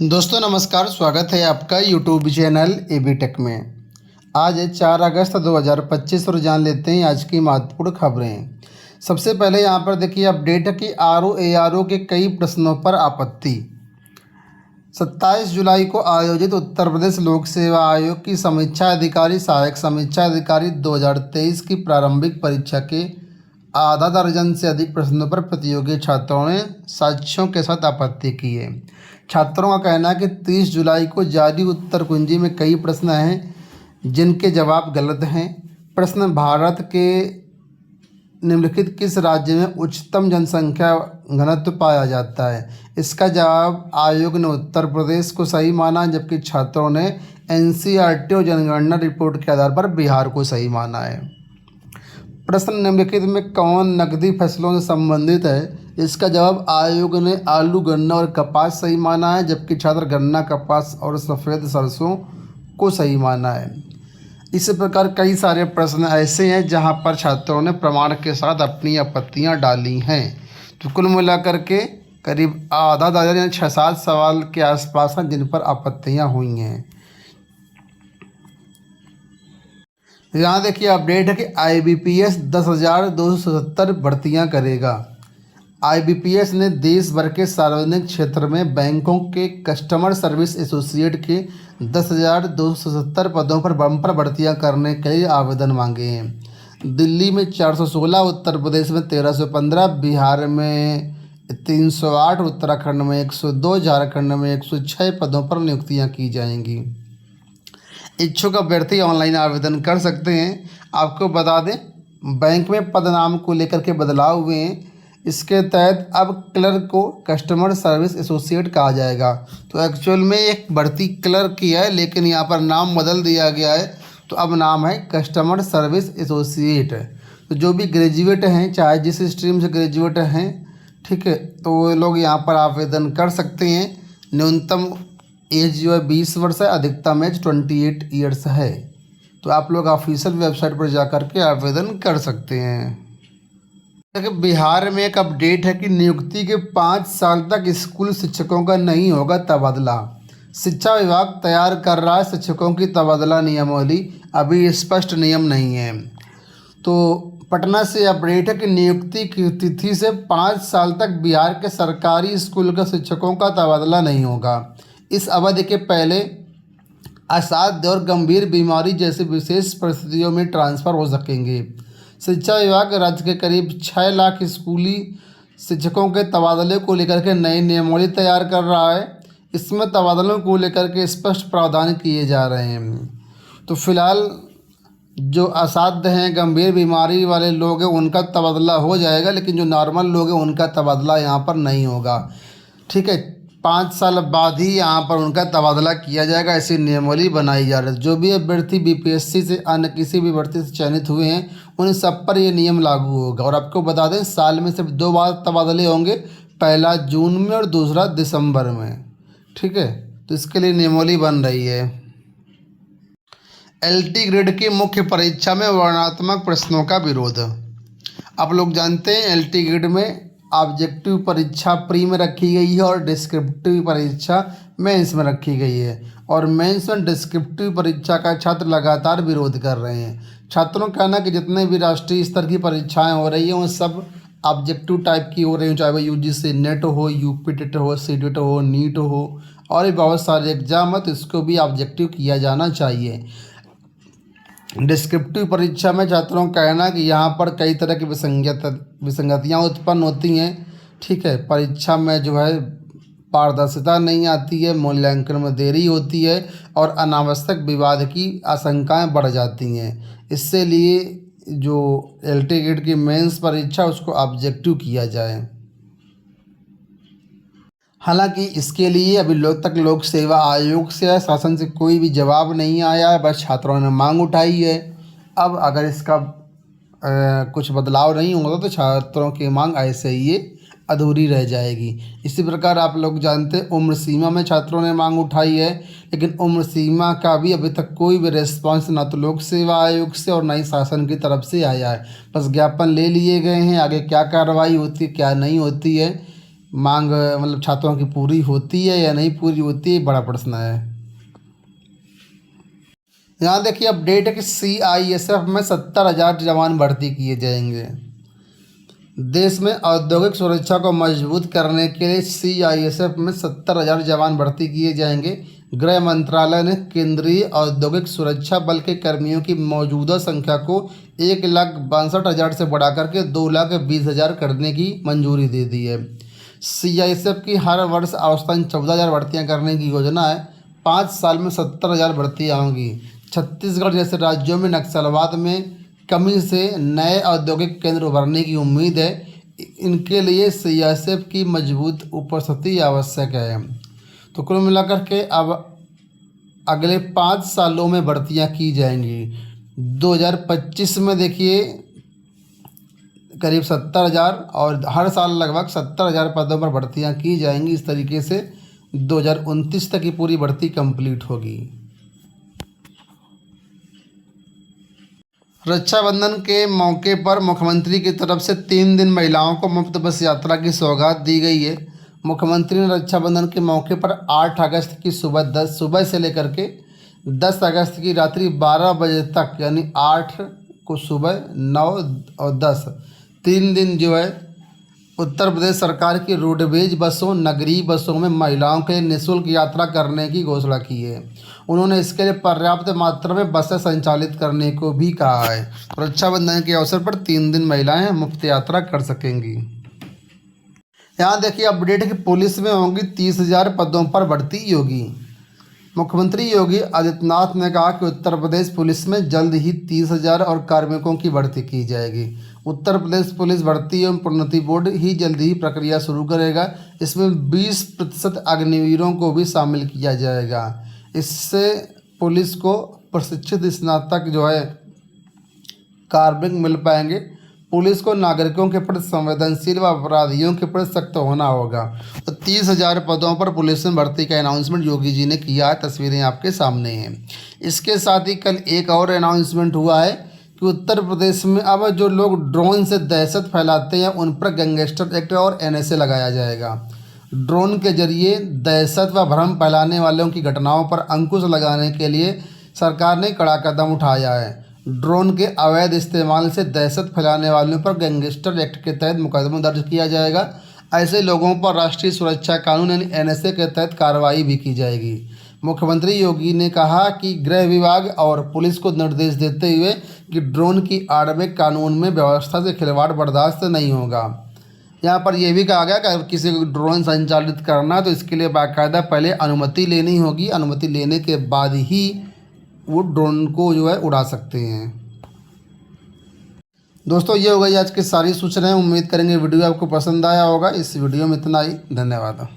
दोस्तों नमस्कार, स्वागत है आपका यूट्यूब चैनल एबी टेक में। आज है 4 अगस्त 2025 और जान लेते हैं आज की महत्वपूर्ण खबरें। सबसे पहले यहां पर देखिए अपडेट है कि आरओ के कई प्रश्नों पर आपत्ति। 27 जुलाई को आयोजित उत्तर प्रदेश लोक सेवा आयोग की समीक्षा अधिकारी सहायक समीक्षा अधिकारी 2023 की प्रारंभिक परीक्षा के आधा दर्जन से अधिक प्रश्नों पर प्रतियोगी छात्रों ने साक्ष्यों के साथ आपत्ति की है। छात्रों का कहना है कि 30 जुलाई को जारी उत्तर कुंजी में कई प्रश्न हैं जिनके जवाब गलत हैं। प्रश्न भारत के निम्नलिखित किस राज्य में उच्चतम जनसंख्या घनत्व पाया जाता है? इसका जवाब आयोग ने उत्तर प्रदेश को सही माना, जबकि छात्रों ने एनसीईआरटी और जनगणना रिपोर्ट के आधार पर बिहार को सही माना है। प्रश्न निम्नलिखित में कौन नकदी फसलों से संबंधित है? इसका जवाब आयोग ने आलू, गन्ना और कपास सही माना है, जबकि छात्र गन्ना, कपास और सफ़ेद सरसों को सही माना है। इसी प्रकार कई सारे प्रश्न ऐसे हैं जहां पर छात्रों ने प्रमाण के साथ अपनी आपत्तियां डाली हैं। तो कुल मिलाकर के करीब आधा दर्जन या 6-7 सवाल के आसपास हैं जिन पर आपत्तियां हुई हैं। यहाँ देखिए अपडेट है कि IBPS 10,270 भर्तियाँ करेगा। IBPS ने देश भर के सार्वजनिक क्षेत्र में बैंकों के कस्टमर सर्विस एसोसिएट के 10,270 पदों पर बम्पर भर्तियां करने के लिए आवेदन मांगे हैं। दिल्ली में 416, उत्तर प्रदेश में 1315, बिहार में 308, उत्तराखंड में 102, झारखंड में 106 पदों पर नियुक्तियां की जाएंगी। इच्छुक अभ्यर्थी ऑनलाइन आवेदन कर सकते हैं। आपको बता दें बैंक में पद नाम को लेकर के बदलाव हुए हैं। इसके तहत अब क्लर्क को कस्टमर सर्विस एसोसिएट कहा जाएगा। तो एक्चुअल में एक भर्ती क्लर्क की है, लेकिन यहाँ पर नाम बदल दिया गया है, तो अब नाम है कस्टमर सर्विस एसोसिएट। तो जो भी ग्रेजुएट हैं, चाहे जिस स्ट्रीम से ग्रेजुएट हैं, ठीक है, तो वो लोग यहाँ पर आवेदन कर सकते हैं। न्यूनतम एज जो है 20 वर्ष है, अधिकतम एज 28 ईयर्स है। तो आप लोग ऑफिशियल वेबसाइट पर जा कर के आवेदन कर सकते हैं। बिहार में एक अपडेट है कि नियुक्ति के 5 साल तक स्कूल शिक्षकों का नहीं होगा तबादला। शिक्षा विभाग तैयार कर रहा है शिक्षकों की तबादला नियमावली, अभी स्पष्ट नियम नहीं है। तो पटना से अपडेट है कि नियुक्ति की तिथि से 5 साल तक बिहार के सरकारी स्कूल के शिक्षकों का तबादला नहीं होगा। इस अवधि के पहले असाध्य और गंभीर बीमारी जैसी विशेष परिस्थितियों में ट्रांसफ़र हो सकेंगे। शिक्षा विभाग राज्य के करीब 6 लाख स्कूली शिक्षकों के तबादले को लेकर के नई नियमावली तैयार कर रहा है। इसमें तबादलों को लेकर के स्पष्ट प्रावधान किए जा रहे हैं। तो फिलहाल जो असाध्य हैं, गंभीर बीमारी वाले लोग हैं, उनका तबादला हो जाएगा, लेकिन जो नॉर्मल लोग हैं उनका तबादला यहाँ पर नहीं होगा। ठीक है, 5 साल बाद ही यहाँ पर उनका तबादला किया जाएगा, ऐसी नियमावली बनाई जा रही है। जो भी अभ्यर्थी BPSC से अन्य किसी भी भर्ती से चयनित हुए हैं, उन सब पर ये नियम लागू होगा। और आपको बता दें साल में सिर्फ 2 बार तबादले होंगे, पहला जून में और दूसरा दिसंबर में। ठीक है, तो इसके लिए नियमावली बन रही है। LT ग्रेड की मुख्य परीक्षा में वर्णनात्मक प्रश्नों का विरोध। आप लोग जानते हैं LT ग्रेड में ऑब्जेक्टिव परीक्षा प्री में रखी गई है और डिस्क्रिप्टिव परीक्षा मेंस में रखी गई है। और मेंस में डिस्क्रिप्टिव परीक्षा का छात्र लगातार विरोध कर रहे हैं। छात्रों का कहना कि जितने भी राष्ट्रीय स्तर की परीक्षाएं हो रही हैं वो सब ऑब्जेक्टिव टाइप की हो रही हैं, चाहे वो UGC नेट हो, UP टेट हो, CTET हो, नीट हो, और भी बहुत सारे एग्जाम है, तो इसको भी ऑब्जेक्टिव किया जाना चाहिए। डिस्क्रिप्टिव परीक्षा में छात्रों का कहना है कि यहाँ पर कई तरह की विसंगतियाँ उत्पन्न होती हैं। ठीक है, परीक्षा में जो है पारदर्शिता नहीं आती है, मूल्यांकन में देरी होती है और अनावश्यक विवाद की आशंकाएं बढ़ जाती हैं। इससे लिए जो LT ग्रेड की मेंस परीक्षा उसको ऑब्जेक्टिव किया जाए। हालांकि इसके लिए अभी लोक सेवा आयोग से शासन से कोई भी जवाब नहीं आया है, बस छात्रों ने मांग उठाई है। अब अगर इसका कुछ बदलाव नहीं होगा तो छात्रों की मांग ऐसे ही अधूरी रह जाएगी। इसी प्रकार आप लोग जानते हैं उम्र सीमा में छात्रों ने मांग उठाई है, लेकिन उम्र सीमा का भी अभी तक कोई भी रिस्पांस ना तो लोक सेवा आयोग से और ना ही शासन की तरफ से आया है। बस ज्ञापन ले लिए गए हैं, आगे क्या कार्रवाई होती है क्या नहीं होती है मांग मतलब छात्रों की पूरी होती है या नहीं पूरी होती है, बड़ा प्रश्न है। यहाँ देखिए अपडेट है कि CISF में 70,000 जवान भर्ती किए जाएंगे। देश में औद्योगिक सुरक्षा को मजबूत करने के लिए CISF में 70,000 जवान भर्ती किए जाएंगे। गृह मंत्रालय ने केंद्रीय औद्योगिक सुरक्षा बल के कर्मियों की मौजूदा संख्या को 1,62,000 से बढ़ाकर के 2,20,000 करने की मंजूरी दे दी है। CISF की हर वर्ष औसतन 14,000 भर्तियाँ करने की योजना है। 5 साल में 70,000 भर्तियाँ होंगी। छत्तीसगढ़ जैसे राज्यों में नक्सलवाद में कमी से नए औद्योगिक केंद्र उभरने की उम्मीद है। इनके लिए CISF की मजबूत उपस्थिति आवश्यक है। तो कुल मिलाकर के अब अगले 5 सालों में भर्तियां की जाएंगी। 2025 में देखिए करीब 70,000 और हर साल लगभग 70,000 पदों पर भर्तियां की जाएंगी। इस तरीके से 2029 तक की पूरी भर्ती कंप्लीट होगी। रक्षाबंधन के मौके पर मुख्यमंत्री की तरफ से 3 दिन महिलाओं को मुफ्त बस यात्रा की सौगात दी गई है। मुख्यमंत्री ने रक्षाबंधन के मौके पर 8 अगस्त की सुबह से लेकर के 10 अगस्त की रात्रि 12 बजे तक, यानी 8 को सुबह, 9 और 10, 3 दिन जो है उत्तर प्रदेश सरकार की रोडवेज बसों, नगरीय बसों में महिलाओं के लिए निःशुल्क यात्रा करने की घोषणा की है। उन्होंने इसके लिए पर्याप्त मात्रा में बसें संचालित करने को भी कहा है। रक्षाबंधन के अवसर पर 3 दिन महिलाएं मुफ्त यात्रा कर सकेंगी। यहाँ देखिए अपडेट है कि पुलिस में होंगी 30,000 पदों पर भर्ती होगी। मुख्यमंत्री योगी आदित्यनाथ ने कहा कि उत्तर प्रदेश पुलिस में जल्द ही 30,000 और कार्मिकों की भर्ती की जाएगी। उत्तर प्रदेश पुलिस भर्ती एवं प्रोन्नति बोर्ड ही जल्द ही प्रक्रिया शुरू करेगा। इसमें 20% अग्निवीरों को भी शामिल किया जाएगा। इससे पुलिस को प्रशिक्षित स्नातक जो है कार्मिक मिल पाएंगे। पुलिस को नागरिकों के प्रति संवेदनशील व अपराधियों के प्रति सख्त होना होगा। तो 30,000 पदों पर पुलिस में भर्ती का अनाउंसमेंट योगी जी ने किया है। तस्वीरें आपके सामने हैं। इसके साथ ही कल एक और अनाउंसमेंट हुआ है कि उत्तर प्रदेश में अब जो लोग ड्रोन से दहशत फैलाते हैं उन पर गैंगस्टर एक्ट और NSA लगाया जाएगा। ड्रोन के जरिए दहशत व भ्रम फैलाने वालों की घटनाओं पर अंकुश लगाने के लिए सरकार ने कड़ा कदम उठाया है। ड्रोन के अवैध इस्तेमाल से दहशत फैलाने वालों पर गैंगस्टर एक्ट के तहत मुकदमा दर्ज किया जाएगा। ऐसे लोगों पर राष्ट्रीय सुरक्षा कानून यानी NSA के तहत कार्रवाई भी की जाएगी। मुख्यमंत्री योगी ने कहा कि गृह विभाग और पुलिस को निर्देश देते हुए कि ड्रोन की आड़ में कानून में व्यवस्था से खिलवाड़ बर्दाश्त नहीं होगा। यहाँ पर यह भी कहा गया कि अगर किसी को ड्रोन संचालित करना है तो इसके लिए बाकायदा पहले अनुमति लेनी होगी। अनुमति लेने के बाद ही वो ड्रोन को जो है उड़ा सकते हैं। दोस्तों ये हो गई आज की सारी सूचनाएं। उम्मीद करेंगे वीडियो आपको पसंद आया होगा। इस वीडियो में इतना ही। धन्यवाद।